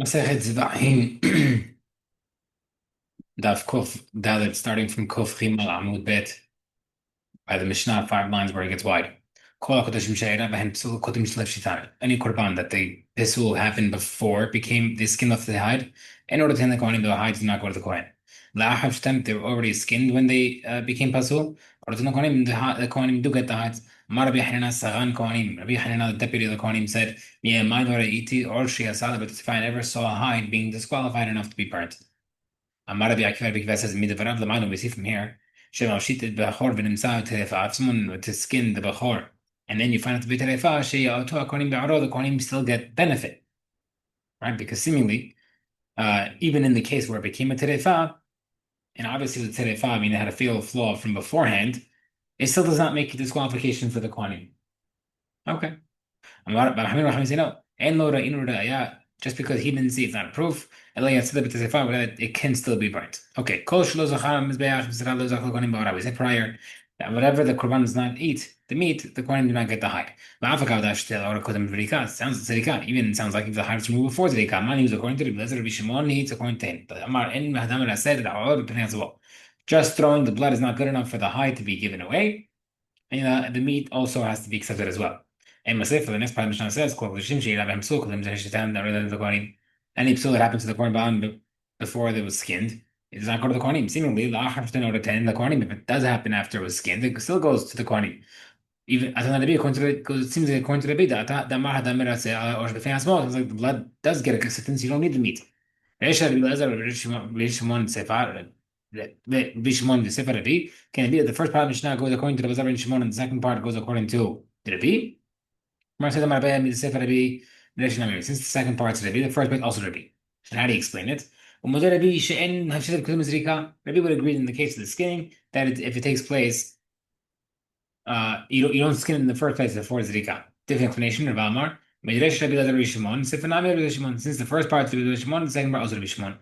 Masechet Zevahim Daf Kuf Dalet, starting from Kuf Chimal Amud Bet by the Mishnah, 5 lines where it gets wide. Kol HaKodashim She'era B'hen Psul Kodim Shlev Shitar. Any korban that the pisul happened before became the skin of the hide, in order to hand the Kohanim, the hide did not go to the Kohen. La'achav Shtem, they were already skinned when they became pasul, or to the Kohanim, the Kohanim do get the hides. Amar Rabbi Hanina Sagan Kohanim. Rabbi Hanina, the deputy of the Kohanim, said, Mi'emai Iti or Shiyasada, but if I never saw a hide being disqualified enough to be burnt. Amar Rabbi Akiva, Rabbi Akiva says, "Midavarav l'maynu." We see from here, Shema Shitted b'achor v'nimsa terefa. If someone to skin the bachor, and then you find it to be terefa, she'yatu according be'aro, the kohanim still get benefit, right? Because seemingly, even in the case where it became a terefa, and obviously the terefa, I mean, it had a fatal flaw from beforehand, it still does not make a disqualification for the kohanim. Okay. But Muhammad Rahman say no. And lo ra'inu ra'aya, just because he didn't see it's not proof. It can still be burnt. Okay. Kol shelo zachar mizbeach v'zera lo zachar kohanim ba'ora. We said prior that whatever the korban does not eat, the meat, the kohanim do not get the hide. Va'afakav dashtel or kodem v'rika. Sounds tzedika. Even sounds like if the hide was removed before tzedika. Man, he was according to the Rabbi Shimon, he eats according to him. But Amar en Hadamar said that all depending as well. Just throwing the blood is not good enough for the hide to be given away. And the meat also has to be accepted as well. And Masay, for the next part of the Mishnah says, any psul that happens to the korban before it was skinned, it does not go to the kohanim. Seemingly, the kohanim, if it does happen after it was skinned, it still goes to the kohanim. Even as another according to it seems like according to the Bida, or the famous small, it's like the blood does get acceptance, you don't need the meat. Can it be that the first part of Mishnah goes according to the Bazar and Shimon, and the second part goes according to the Rabbi? Since the second part is Rabbi, the first part also Rabbi. And how do you explain it? Rabbi would agree in the case of the skinning that if it takes place, you don't skin in the first place before Zrika. Different explanation of Amar. Since the first part is Rabbi Shimon, the second part also Rabbi Shimon.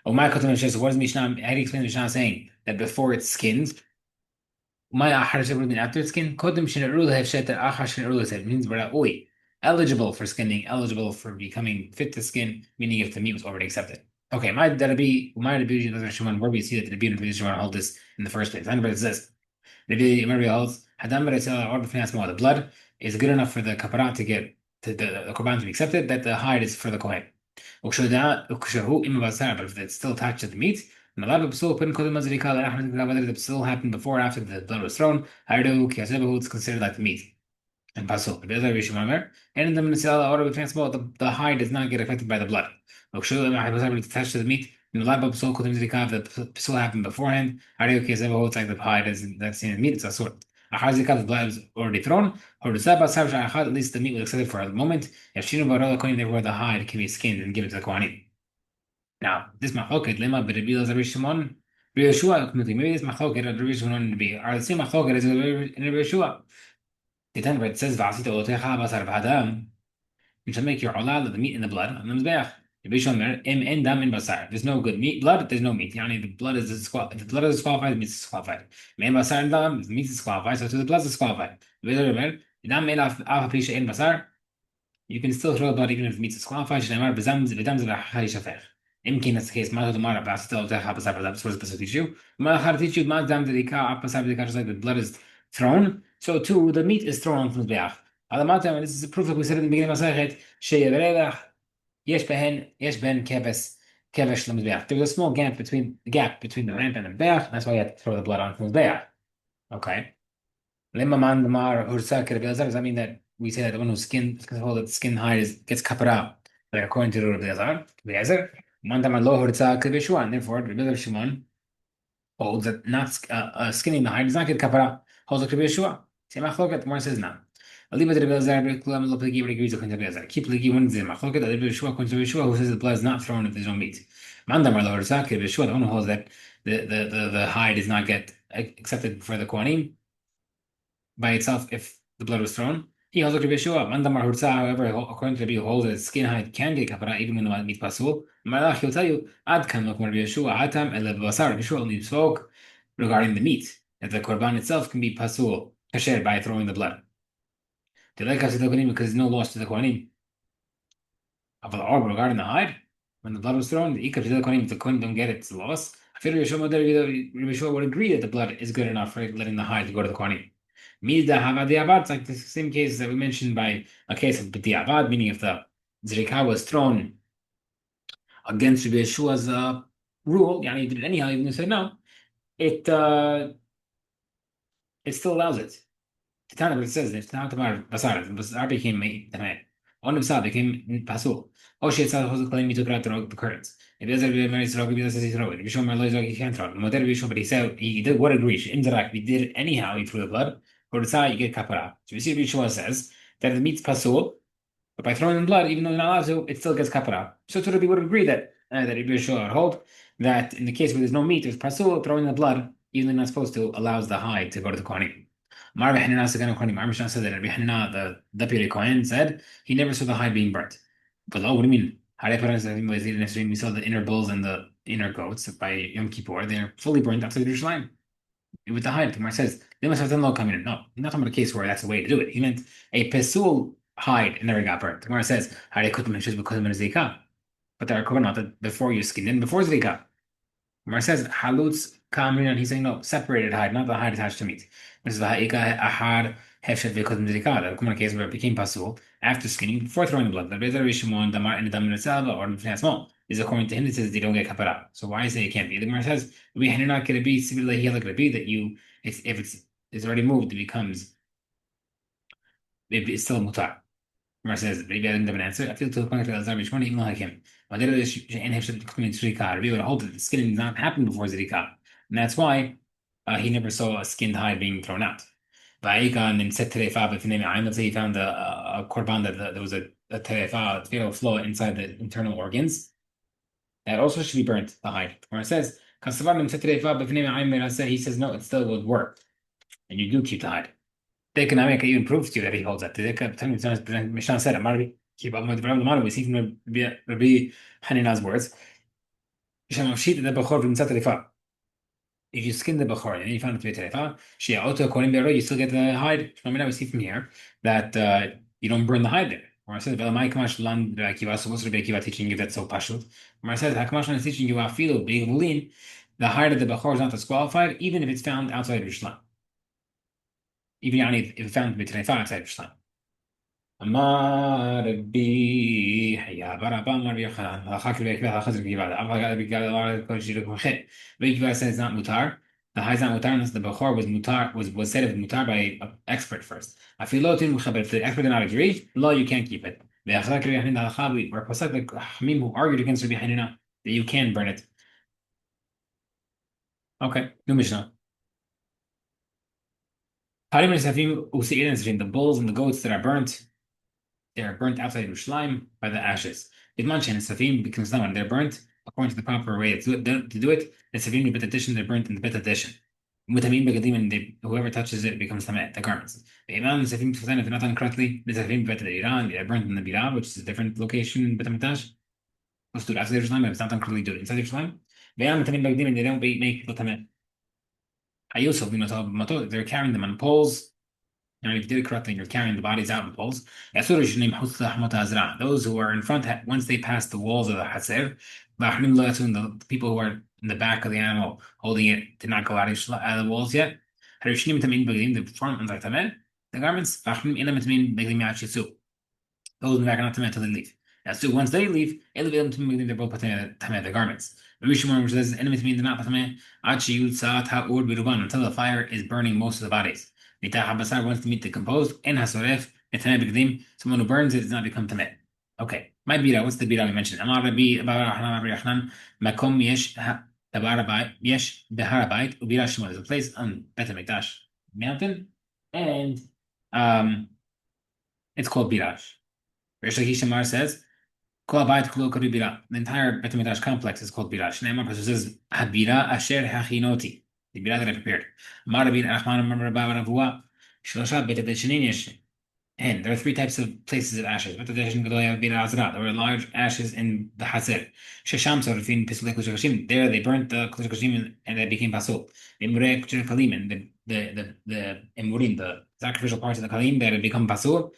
So what is Mishnah? How do you explain the Mishnah saying that before it's skinned, after it's skinned, it means we're eligible for skinning, eligible for becoming fit to skin, meaning if the meat was already accepted. Okay, where do we see that the Rabbi and Shimon hold this in the first place? But it says, Rabbi holds, the blood is good enough for the kapara to get to the korban to be accepted, that the hide is for the kohen. But if it's still attached to the meat, whether the psul happened before or after the blood was thrown, it's considered like the meat. And pasul. And in the Menisala order we transform the hide does not get affected by the blood. Attached to the meat. In the psul the psul happened beforehand. It's like the hide is that's in the meat, it's a sort. The blood is already thrown, or at least the meat was accepted for a moment. Therefore the hide can be skinned and given to the Kohanim. Now, this machloket lema b'Rabbi Elazar Shimon, Rabbi Yeshua, maybe this machloket of Rabbi Shimon to be are the same machloket as in Rabbi Yeshua. The ten where it says v'asita otecha basar v'hadam, you shall make your olal of the meat and the blood on the mizbeach. Rabbi Shimon im en dam in basar. There's no good meat, blood. There's no meat. Yani the blood is disqualified. If the blood is disqualified, the meat is disqualified. Men basar and dam, the meat is disqualified, so to the blood is disqualified. Dam el af apisha en basar. You can still throw the blood even if the meat is disqualified. Shneimar b'zam zevachai يمكن الكيس ما هو مرة بس تلو تلها بس بس teach you ما خار teach you ما دام dedika بس dedika like the blood is thrown so too the meat is thrown from the beach هذا ما تم this is a proof like we said in the beginning of مساحة شيء بريدح يش بين كبش للمذبح there's a small gap between the ramp and the beach that's why you have to throw the blood on from the beach okay لما ما عند مار هرسا كده does that mean that we say that the one who skin hide gets cut out like according to the Rabbi and therefore, Rabbi Shimon holds that not skinning the hide does not get kapara. Holds like Rabbi Yeshua. Same machloket. The more says now. Keep ligi one zeh machloket. Rabbi Yeshua according to Rabbi Yeshua who says the blood is not thrown if there's no meat. Mandamar lo Rabbi Yeshua the one who holds that the hide does not get accepted for the kohanim by itself if the blood was thrown. He holds like Rabbi Yeshua. Mandamar hurtza. However, according to Rabbi, holds that skin hide can get kapara even when the meat pasul. Malach, he'll tell you, Ad kan look Rabbi Yeshua, Atam ele basar. Rabbi Yeshua only spoke regarding the meat, that the korban itself can be pasul, kasher, by throwing the blood. They like us to the kohanim because there's no loss to the kohanim. But regarding the hide, when the blood was thrown, the ikar the kohen, if the kohen don't get it, it's a loss. I feel Yeshua would agree that the blood is good enough for letting the hide to go to the kohen. Mida havadiavad, it's like the same case that we mentioned by a case of b'diavad, meaning if the zrika was thrown against Rabbi Yeshua's rule, yani he did it anyhow, even though he said no, it it still allows it. Tana, but it says if not about basar, basar became tamay. On the basar became pasul. Oh shit, so who's claiming he took out the curtains. If there's a very strong, he says he's throw it. If you show my lawyers, he can't throw it. Modern Bishop, but he said he did what agrees. Indirect, he did it anyhow, he threw the blood. For the side, you get kapara. So you see, Bishop says that it meets pasul, but by throwing in blood, even though you're not allowed to, it still gets kapara. So to we would agree that Ibn Shua would hold that in the case where there's no meat, there's pasul, throwing the blood, even though you're not supposed to, allows the hide to go to the Kohanim. Mar Hanina said that Rabbi Hanina, the deputy Kohen, said he never saw the hide being burnt. But oh, what do you mean? We saw the inner bulls and the inner goats by Yom Kippur, they're fully burnt after the Jerusalem with the hide. The Gemara says they must have done low coming in. No, not talking about a case where that's the way to do it. He meant a pesul hide and never got burnt. The Gemara says how they could because zika, but there are korbanot that before you skinned in before zika. Gemara says halutz kamrin, and he's saying no, separated hide, not the hide attached to meat. This is the ha'ika ahad hefshet because zika. The common case where it became pasul after skinning before throwing the blood. The Bezer Rishimon damar and the damar itself or the small is according to him. It says they don't get kapara. So why is it can't be? The Gemara says we are not going to be similarly here like be that you if it's already moved, it becomes it's still mutar. Gemara says maybe I didn't have an answer. I feel to the point that Elazar Bishmoni even like him. But there is and have to come in Shrika. We would hold that the skinning did not happen before Zerika, and that's why he never saw a skinned hide being thrown out. And then said terefa, but let's say he found a korban that there was a terefa, a fatal flaw inside the internal organs. That also should be burnt, the hide. Where it says, he says, no, it still would work. And you do keep the hide. The economic even proves to you that he holds that. The Mishnah said, keep up with the we see from Rabbi Hanina's words. If you skin the bechor and you found it to be terefa, you still get the hide. We see from here that you don't burn the hide there. Or it says, so what's Rabbi Akiva teaching you that's so pashut? Or it says, Hakamash is teaching you the hide of the bechor is not disqualified, even if it's found outside of Jerusalem. Even if it's found to be terefa outside of Jerusalem. Amar Rabbi Haya Baraba Amar Rabbi Yochanan Hachak Rabbi Akiva Hachak Rabbi Akiva Rabbi Akiva says it's not mutar. The high is not mutar unless the bechor was mutar was said of mutar by an expert first. I feel low too, but if the expert did not agree, law you can't keep it. The Hachak Rabbi Hanina where Pasuk the Hamim who argued against Rabbi Hanina that you can burn it. Okay, new Mishnah. The bulls and the goats that are burnt. They are burnt outside Yerushalayim by the ashes. If Manchin Safim becomes when they're burnt according to the proper way to do it, the Safim bet addition, they're burnt in the bet addition. Mutamin begadim, and whoever touches it becomes tamet, the garments. The Iman Safim if they're not done correctly, the Safim bet the Iran, they're burnt in the Bira, which is a different location in Betamitash. Let's do it outside Yerushalayim, if it's not done correctly, do it inside Yerushalayim. The Iman Mutamin begadim, and they don't make people tamet. Ayusov, they're carrying them on poles. And if you did it correctly, you're carrying the bodies out in poles. Those who are in front, once they pass the walls of the Haser, the people who are in the back of the animal holding it did not go out of the walls yet. The front ones are tamed, the garments, those in the back are not tamed until they leave. So once they leave, they're both tamed the garments. Which says, enemies mean they're not tamed until the fire is burning most of the bodies. Wants the meat decomposed, and hasoref, someone who burns it does not become tamet. Okay, my bira, what's the bira we mentioned? Amar Rabbi Makom yesh yesh beharabait ubira shimon. There's a place on Bet HaMikdash mountain, and it's called Birash. Rish Lakish Amar says, the entire Bet HaMikdash complex is called Birash. Neymar says, Habira asher hachinoti. The bira that I prepared. And there are three types of places of ashes. There were large ashes in the Hazer. There they burnt the Kushim and they became pasul. And the emurim, the sacrificial parts of the kalim that had become pasul.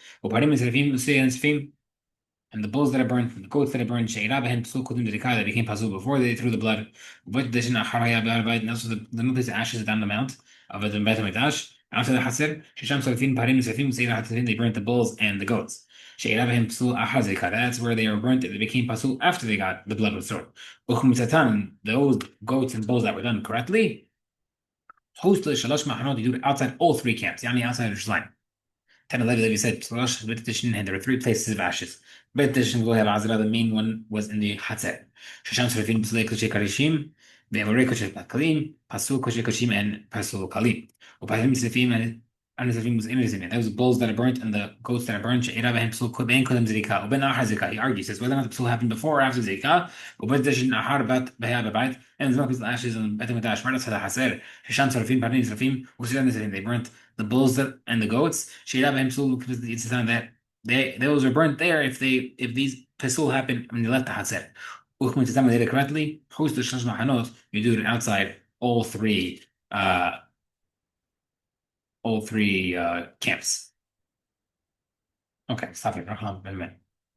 and the bulls that are burnt, and the goats that are burnt, she'irabahim psul kudim dedikah, that became pasul before they threw the blood. But the shin achar haya be'arbayit, and also the notice ashes down the mount of the Beit HaMikdash. After the Hasir, Shisham Sarfin Parim Safim Seirah Hatzafin, they burnt the bulls and the goats. She'irabahim psul achar zedikah, that's where they were burnt, they became pasul after they got the blood was thrown. Uchum Tzatan, those goats and bulls that were done correctly, host the Shalosh Mahanot, you do it outside all three camps, Yani outside of Jerusalem. 10 11 we said Bet Tishin, and there were three places of ashes. Bet Tishin Gohel Azra, the main one was in the Hatzer. Shasham Serafim Pslei Koshe Karishim, Ve'emore Koshe Kalim, Pasul Koshe Koshim, and Pasul Kalim. Upahim Sefim and Sefim was in Sefim. Those bulls that are burnt and the goats that are burnt. She'irabahim Psul Koben Kodem Zrika, Uben Ahar Zrika. He argues, says whether or not the Psul happened before or after Zrika. Ubet Tishin Ahar Bat Beha Bebait, and the milk ashes and Bet Mitash, right outside the Hatzer. Shasham Serafim Parim Sefim, Usiran Sefim, they burnt the bulls that and the goats, Sheirabahim Psul, because it's a time that those are burnt there if these Pesul happen when they left the Hatzer. When to did it correctly, host the Shlosh Mahanot, you do it outside uh all three camps. Okay, stop it.